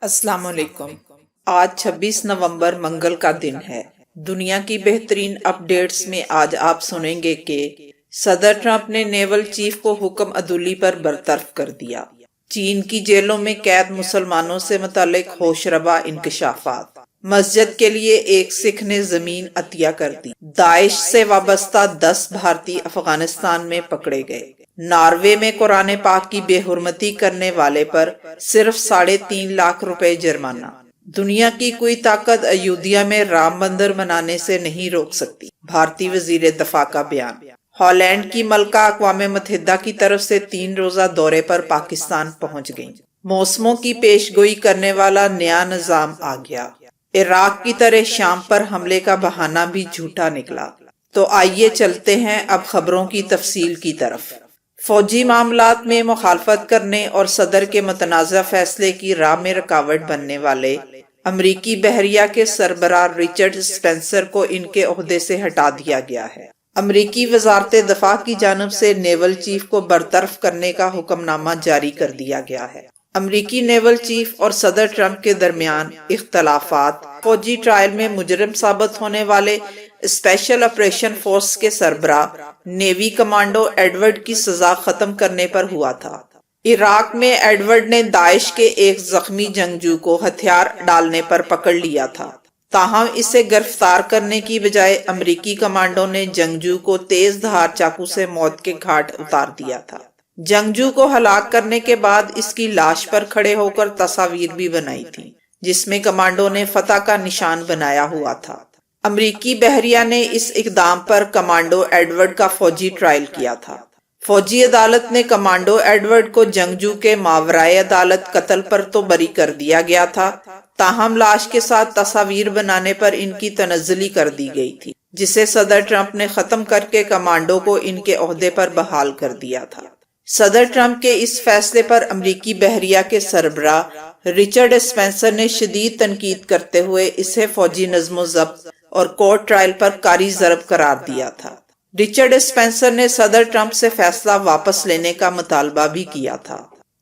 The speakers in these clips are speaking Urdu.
السلام علیکم۔ آج 26 نومبر منگل کا دن ہے۔ دنیا کی بہترین اپ ڈیٹس میں آج آپ سنیں گے کہ صدر ٹرمپ نے نیول چیف کو حکم عدولی پر برطرف کر دیا۔ چین کی جیلوں میں قید مسلمانوں سے متعلق ہوشربا انکشافات۔ مسجد کے لیے ایک سکھ نے زمین عطیہ کر دی۔ داعش سے وابستہ 10 بھارتی افغانستان میں پکڑے گئے۔ ناروے میں قرآن پاک کی بے حرمتی کرنے والے پر صرف 3.5 لاکھ روپے جرمانہ۔ دنیا کی کوئی طاقت ایودھیا میں رام مندر بنانے سے نہیں روک سکتی، بھارتی وزیر دفاع کا بیان۔ ہالینڈ کی ملکہ اقوام متحدہ کی طرف سے 3 روزہ دورے پر پاکستان پہنچ گئیں۔ موسموں کی پیش گوئی کرنے والا نیا نظام آ گیا۔ عراق کی طرح شام پر حملے کا بہانہ بھی جھوٹا نکلا۔ تو آئیے چلتے ہیں اب خبروں کی تفصیل کی طرف۔ فوجی معاملات میں مخالفت کرنے اور صدر کے متنازع فیصلے کی راہ میں رکاوٹ بننے والے امریکی بحریہ کے سربراہ رچرڈ اسپینسر کو ان کے عہدے سے ہٹا دیا گیا ہے۔ امریکی وزارت دفاع کی جانب سے نیول چیف کو برطرف کرنے کا حکم نامہ جاری کر دیا گیا ہے۔ امریکی نیول چیف اور صدر ٹرمپ کے درمیان اختلافات۔ فوجی ٹرائل میں مجرم ثابت ہونے والے اسپیشل آپریشن فورس کے سربراہ نیوی کمانڈو ایڈورڈ کی سزا ختم کرنے پر ہوا تھا۔ عراق میں ایڈورڈ نے داعش کے ایک زخمی جنگجو کو ہتھیار ڈالنے پر پکڑ لیا تھا، تاہم اسے گرفتار کرنے کی بجائے امریکی کمانڈو نے جنگجو کو تیز دھار چاقو سے موت کے گھاٹ اتار دیا تھا۔ جنگجو کو ہلاک کرنے کے بعد اس کی لاش پر کھڑے ہو کر تصاویر بھی بنائی تھی، جس میں کمانڈو نے فتح کا نشان بنایا ہوا تھا۔ امریکی بحریہ نے اس اقدام پر کمانڈو ایڈورڈ کا فوجی ٹرائل کیا تھا۔ فوجی عدالت نے کمانڈو ایڈورڈ کو جنگجو کے ماورائے عدالت قتل پر تو بری کر دیا گیا تھا، تاہم لاش کے ساتھ تصاویر بنانے پر ان کی تنزلی کر دی گئی تھی، جسے صدر ٹرمپ نے ختم کر کے کمانڈو کو ان کے عہدے پر بحال کر دیا تھا۔ صدر ٹرمپ کے اس فیصلے پر امریکی بحریہ کے سربراہ رچرڈ اسپینسر نے شدید تنقید کرتے ہوئے اسے فوجی نظم و ضبط اور کورٹ ٹرائل پر کاری ضرب قرار دیا تھا۔ رچرڈ اسپینسر نے صدر ٹرمپ سے فیصلہ واپس لینے کا مطالبہ بھی کیا تھا۔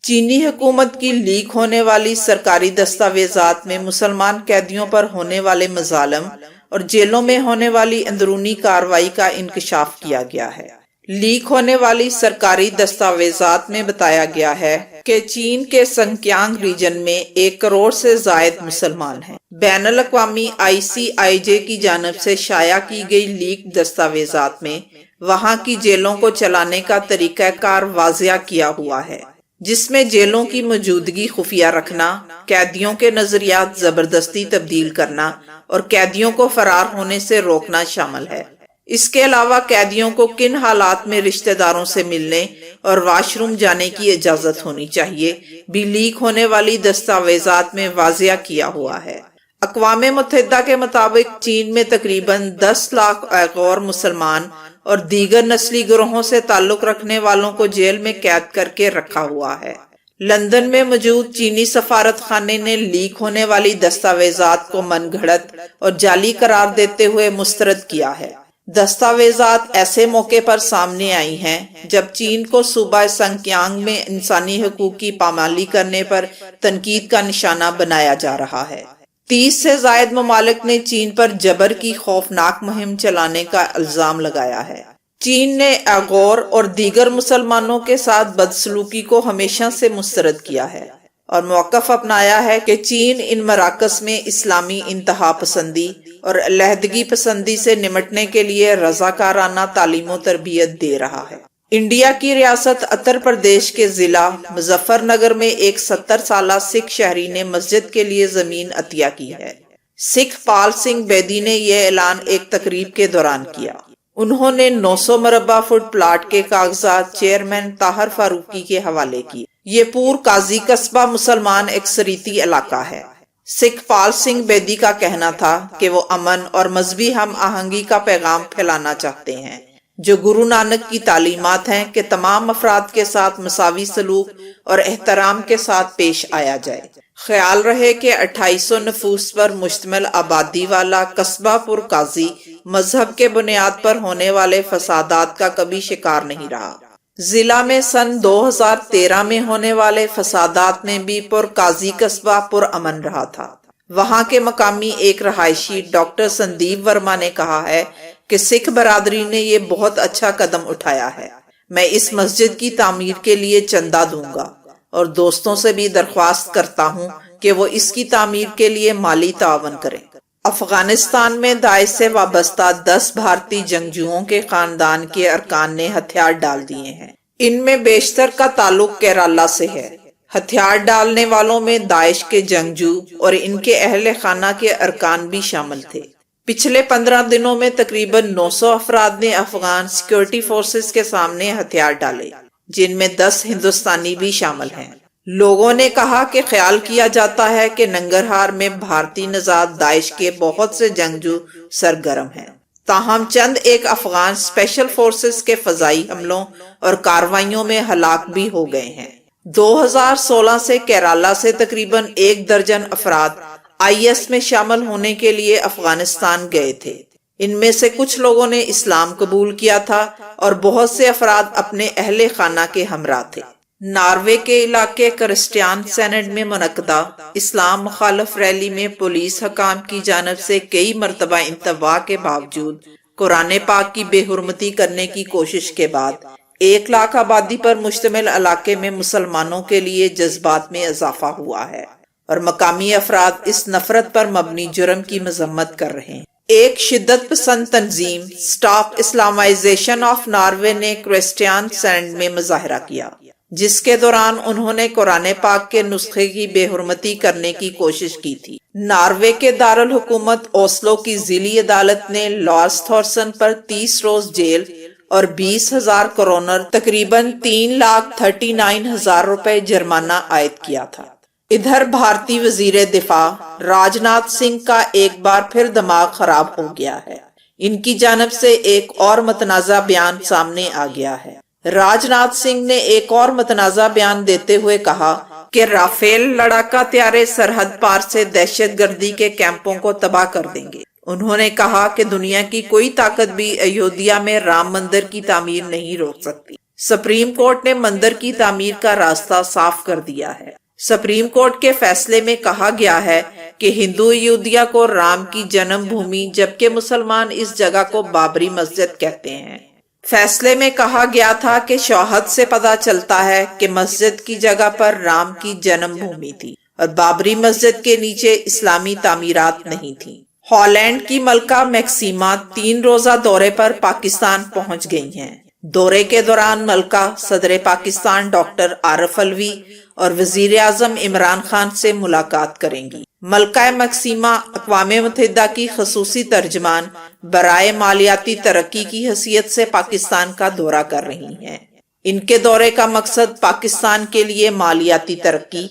چینی حکومت کی لیک ہونے والی سرکاری دستاویزات میں مسلمان قیدیوں پر ہونے والے مظالم اور جیلوں میں ہونے والی اندرونی کارروائی کا انکشاف کیا گیا ہے۔ لیک ہونے والی سرکاری دستاویزات میں بتایا گیا ہے کہ چین کے سنکیانگ ریجن میں 1 کروڑ سے زائد مسلمان ہیں۔ بین الاقوامی ICIJ کی جانب سے شائع کی گئی لیک دستاویزات میں وہاں کی جیلوں کو چلانے کا طریقہ کار واضح کیا ہوا ہے، جس میں جیلوں کی موجودگی خفیہ رکھنا، قیدیوں کے نظریات زبردستی تبدیل کرنا اور قیدیوں کو فرار ہونے سے روکنا شامل ہے۔ اس کے علاوہ قیدیوں کو کن حالات میں رشتہ داروں سے ملنے اور واش روم جانے کی اجازت ہونی چاہیے بھی لیک ہونے والی دستاویزات میں واضح کیا ہوا ہے۔ اقوام متحدہ کے مطابق چین میں تقریباً 10 لاکھ غیر مسلمان اور دیگر نسلی گروہوں سے تعلق رکھنے والوں کو جیل میں قید کر کے رکھا ہوا ہے۔ لندن میں موجود چینی سفارت خانے نے لیک ہونے والی دستاویزات کو من گھڑت اور جعلی قرار دیتے ہوئے مسترد کیا ہے۔ دستاویزات ایسے موقع پر سامنے آئی ہیں جب چین کو صوبہ سنکیانگ میں انسانی حقوق کی پامالی کرنے پر تنقید کا نشانہ بنایا جا رہا ہے۔ 30 سے زائد ممالک نے چین پر جبر کی خوفناک مہم چلانے کا الزام لگایا ہے۔ چین نے ایغور اور دیگر مسلمانوں کے ساتھ بدسلوکی کو ہمیشہ سے مسترد کیا ہے اور موقف اپنایا ہے کہ چین ان مراکز میں اسلامی انتہا پسندی اور علیحدگی پسندی سے نمٹنے کے لیے رضاکارانہ تعلیم و تربیت دے رہا ہے۔ انڈیا کی ریاست اتر پردیش کے ضلع مظفر نگر میں ایک 70 سالہ سکھ شہری نے مسجد کے لیے زمین عطیہ کی ہے۔ سکھ پال سنگھ بیدی نے یہ اعلان ایک تقریب کے دوران کیا۔ انہوں نے 900 مربع فٹ پلاٹ کے کاغذات چیئرمین طاہر فاروقی کے حوالے کیے۔ یہ پور قاضی قصبہ مسلمان اکثریتی علاقہ ہے۔ سکھ پال سنگھ بیدی کا کہنا تھا کہ وہ امن اور مذہبی ہم آہنگی کا پیغام پھیلانا چاہتے ہیں، جو گرو نانک کی تعلیمات ہیں کہ تمام افراد کے ساتھ مساوی سلوک اور احترام کے ساتھ پیش آیا جائے۔ خیال رہے کہ 2800 نفوس پر مشتمل آبادی والا قصبہ پور قاضی مذہب کے بنیاد پر ہونے والے فسادات کا کبھی شکار نہیں رہا۔ ضلع میں سن 2013 میں ہونے والے فسادات میں بھی قاضی قصبہ پرامن رہا تھا۔ وہاں کے مقامی ایک رہائشی ڈاکٹر سندیپ ورما نے کہا ہے کہ سکھ برادری نے یہ بہت اچھا قدم اٹھایا ہے۔ میں اس مسجد کی تعمیر کے لیے چندہ دوں گا اور دوستوں سے بھی درخواست کرتا ہوں کہ وہ اس کی تعمیر کے لیے مالی تعاون کریں۔ افغانستان میں داعش سے وابستہ 10 بھارتی جنگجوؤں کے خاندان کے ارکان نے ہتھیار ڈال دیے ہیں۔ ان میں بیشتر کا تعلق کیرالہ سے ہے۔ ہتھیار ڈالنے والوں میں داعش کے جنگجو اور ان کے اہل خانہ کے ارکان بھی شامل تھے۔ پچھلے 15 دنوں میں تقریباً 900 افراد نے افغان سیکورٹی فورسز کے سامنے ہتھیار ڈالے، جن میں 10 ہندوستانی بھی شامل ہیں۔ لوگوں نے کہا کہ خیال کیا جاتا ہے کہ ننگرہار میں بھارتی نژاد داعش کے بہت سے جنگجو سرگرم ہیں، تاہم چند ایک افغان اسپیشل فورسز کے فضائی حملوں اور کارروائیوں میں ہلاک بھی ہو گئے ہیں۔ 2016 سے کیرالہ سے تقریباً 1 درجن افراد IS میں شامل ہونے کے لیے افغانستان گئے تھے۔ ان میں سے کچھ لوگوں نے اسلام قبول کیا تھا اور بہت سے افراد اپنے اہل خانہ کے ہمراہ تھے۔ ناروے کے علاقے کرسٹیان سینڈ میں منعقدہ اسلام مخالف ریلی میں پولیس حکام کی جانب سے کئی مرتبہ انتباہ کے باوجود قرآن پاک کی بے حرمتی کرنے کی کوشش کے بعد 1 لاکھ آبادی پر مشتمل علاقے میں مسلمانوں کے لیے جذبات میں اضافہ ہوا ہے اور مقامی افراد اس نفرت پر مبنی جرم کی مذمت کر رہے ہیں۔ ایک شدت پسند تنظیم سٹاپ اسلامائزیشن آف ناروے نے کرسٹیان سینڈ میں مظاہرہ کیا، جس کے دوران انہوں نے قرآن پاک کے نسخے کی بے حرمتی کرنے کی کوشش کی تھی۔ ناروے کے دارالحکومت اوسلو کی ضلعی عدالت نے لارس تھورسن پر 30 روز جیل اور 20,000 کرونر تقریباً 3,39,000 روپے جرمانہ عائد کیا تھا۔ ادھر بھارتی وزیر دفاع راج ناتھ سنگھ کا ایک بار پھر دماغ خراب ہو گیا ہے۔ ان کی جانب سے ایک اور متنازع بیان سامنے آ گیا ہے۔ راج ناتھ سنگھ نے ایک اور متنازع بیان دیتے ہوئے کہا کہ رافیل لڑاکا طیارے سرحد پار سے دہشت گردی کے کیمپوں کو تباہ کر دیں گے۔ انہوں نے کہا کہ دنیا کی کوئی طاقت بھی ایودھیا میں رام مندر کی تعمیر نہیں روک سکتی۔ سپریم کورٹ نے مندر کی تعمیر کا راستہ صاف کر دیا ہے۔ سپریم کورٹ کے فیصلے میں کہا گیا ہے کہ ہندو ایودھیا کو رام کی جنم بھومی جبکہ مسلمان اس جگہ کو بابری مسجد کہتے ہیں۔ فیصلے میں کہا گیا تھا کہ شواہد سے پتہ چلتا ہے کہ مسجد کی جگہ پر رام کی جنم بھومی تھی اور بابری مسجد کے نیچے اسلامی تعمیرات نہیں تھیں۔ ہالینڈ کی ملکہ میکسیما 3 روزہ دورے پر پاکستان پہنچ گئی ہیں۔ دورے کے دوران ملکہ صدر پاکستان ڈاکٹر عارف علوی اور وزیر اعظم عمران خان سے ملاقات کریں گی۔ ملکہ میکسیما اقوام متحدہ کی خصوصی ترجمان برائے مالیاتی ترقی کی حیثیت سے پاکستان کا دورہ کر رہی ہیں۔ ان کے دورے کا مقصد پاکستان کے لیے مالیاتی ترقی،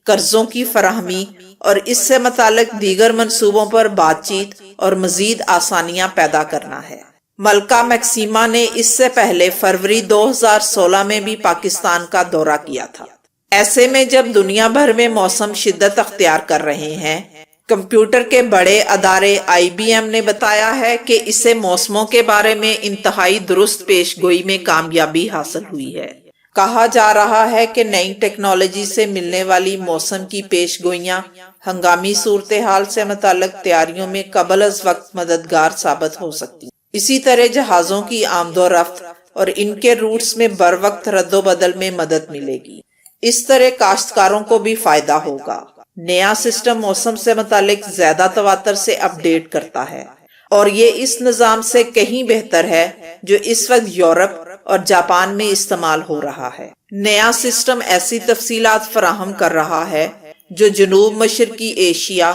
قرضوں کی فراہمی اور اس سے متعلق دیگر منصوبوں پر بات چیت اور مزید آسانیاں پیدا کرنا ہے۔ ملکہ میکسیما نے اس سے پہلے فروری 2016 میں بھی پاکستان کا دورہ کیا تھا۔ ایسے میں جب دنیا بھر میں موسم شدت اختیار کر رہے ہیں، کمپیوٹر کے بڑے ادارے IBM نے بتایا ہے کہ اسے موسموں کے بارے میں انتہائی درست پیش گوئی میں کامیابی حاصل ہوئی ہے۔ کہا جا رہا ہے کہ نئی ٹیکنالوجی سے ملنے والی موسم کی پیش گوئیاں ہنگامی صورتحال سے متعلق تیاریوں میں قبل از وقت مددگار ثابت ہو سکتی ہیں۔ اسی طرح جہازوں کی آمد و رفت اور ان کے روٹس میں بر وقت رد و بدل میں مدد ملے گی۔ اس طرح کاشتکاروں کو بھی فائدہ ہوگا۔ نیا سسٹم موسم سے متعلق زیادہ تواتر سے اپ ڈیٹ کرتا ہے اور یہ اس نظام سے کہیں بہتر ہے جو اس وقت یورپ اور جاپان میں استعمال ہو رہا ہے۔ نیا سسٹم ایسی تفصیلات فراہم کر رہا ہے جو جنوب مشرقی ایشیا،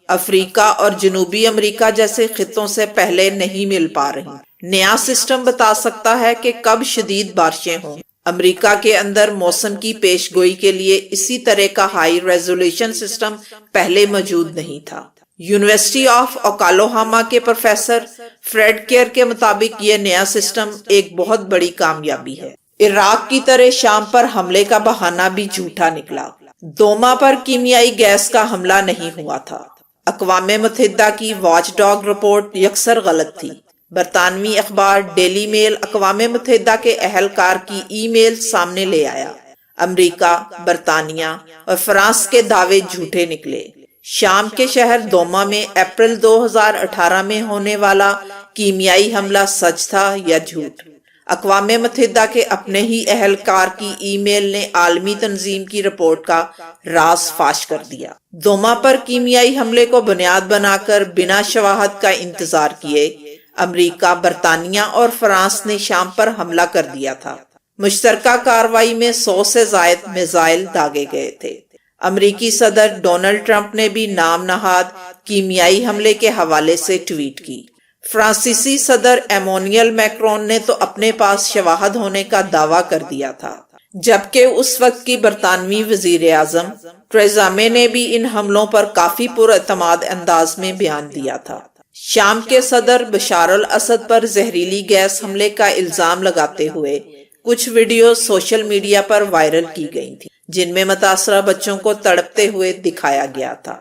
افریقہ اور جنوبی امریکہ جیسے خطوں سے پہلے نہیں مل پا رہی۔ نیا سسٹم بتا سکتا ہے کہ کب شدید بارشیں ہوں۔ امریکہ کے اندر موسم کی پیش گوئی کے لیے اسی طرح کا ہائی ریزولوشن سسٹم پہلے موجود نہیں تھا۔ یونیورسٹی آف اوکلاہوما کے پروفیسر فریڈ کیئر کے مطابق یہ نیا سسٹم ایک بہت بڑی کامیابی ہے۔ عراق کی طرح شام پر حملے کا بہانہ بھی جھوٹا نکلا۔ دوما پر کیمیائی گیس کا حملہ نہیں ہوا تھا۔ اقوام متحدہ کی واچ ڈاگ رپورٹ یکسر غلط تھی۔ برطانوی اخبار ڈیلی میل اقوام متحدہ کے اہلکار کی ای میل سامنے لے آیا۔ امریکہ، برطانیہ اور فرانس کے دعوے جھوٹے نکلے۔ شام کے شہر دوما میں اپریل 2018 میں ہونے والا کیمیائی حملہ سچ تھا یا جھوٹ؟ اقوام متحدہ کے اپنے ہی اہلکار کی ای میل نے عالمی تنظیم کی رپورٹ کا راز فاش کر دیا۔ دوما پر کیمیائی حملے کو بنیاد بنا کر بنا شواہد کا انتظار کیے امریکہ، برطانیہ اور فرانس نے شام پر حملہ کر دیا تھا۔ مشترکہ کارروائی میں 100 سے زائد میزائل داغے گئے تھے۔ امریکی صدر ڈونلڈ ٹرمپ نے بھی نام نہاد کیمیائی حملے کے حوالے سے ٹویٹ کی۔ فرانسیسی صدر ایمانوئل میکرون نے تو اپنے پاس شواہد ہونے کا دعویٰ کر دیا تھا، جبکہ اس وقت کی برطانوی وزیر اعظم ٹریزا مے نے بھی ان حملوں پر کافی پراعتماد انداز میں بیان دیا تھا۔ شام کے صدر بشار الاسد پر زہریلی گیس حملے کا الزام لگاتے ہوئے کچھ ویڈیوز سوشل میڈیا پر وائرل کی گئی تھیں، جن میں متاثرہ بچوں کو تڑپتے ہوئے دکھایا گیا تھا۔